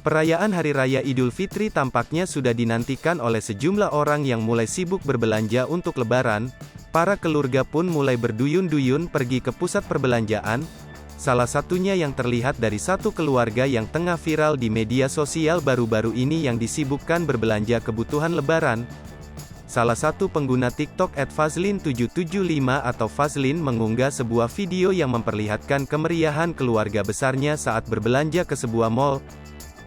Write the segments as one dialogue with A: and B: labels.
A: Perayaan Hari Raya Idul Fitri tampaknya sudah dinantikan oleh sejumlah orang yang mulai sibuk berbelanja untuk Lebaran. Para keluarga pun mulai berduyun-duyun pergi ke pusat perbelanjaan. Salah satunya yang terlihat dari satu keluarga yang tengah viral di media sosial baru-baru ini yang disibukkan berbelanja kebutuhan Lebaran. Salah satu pengguna TikTok @fazlin775 atau Fazlin mengunggah sebuah video yang memperlihatkan kemeriahan keluarga besarnya saat berbelanja ke sebuah mall.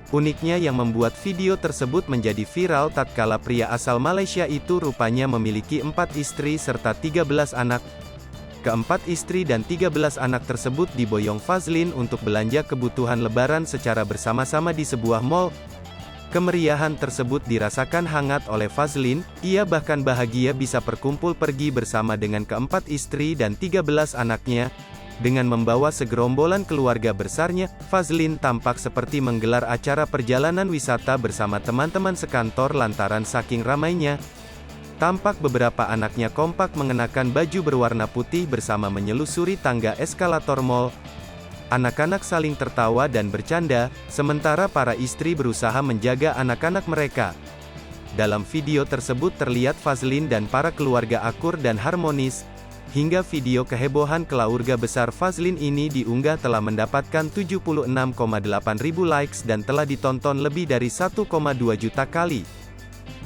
A: Uniknya yang membuat video tersebut menjadi viral tatkala pria asal Malaysia itu rupanya memiliki 4 istri serta 13 anak. Keempat istri dan 13 anak tersebut diboyong Fazlin untuk belanja kebutuhan Lebaran secara bersama-sama di sebuah mall. Kemeriahan tersebut dirasakan hangat oleh Fazlin, ia bahkan bahagia bisa berkumpul pergi bersama dengan keempat istri dan 13 anaknya. Dengan membawa segerombolan keluarga besarnya, Fazlin tampak seperti menggelar acara perjalanan wisata bersama teman-teman sekantor lantaran saking ramainya. Tampak beberapa anaknya kompak mengenakan baju berwarna putih bersama menyelusuri tangga eskalator mall. Anak-anak saling tertawa dan bercanda, sementara para istri berusaha menjaga anak-anak mereka. Dalam video tersebut terlihat Fazlin dan para keluarga akur dan harmonis. Hingga video kehebohan keluarga besar Fazlin ini diunggah telah mendapatkan 76,8 ribu likes dan telah ditonton lebih dari 1,2 juta kali.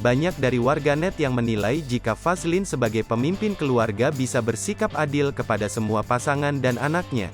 A: Banyak dari warganet yang menilai jika Fazlin sebagai pemimpin keluarga bisa bersikap adil kepada semua pasangan dan anaknya.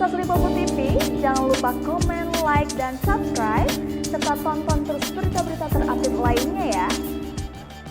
B: Sasri Popo TV, jangan lupa komen, like, dan subscribe, serta tonton terus berita-berita terupdate lainnya.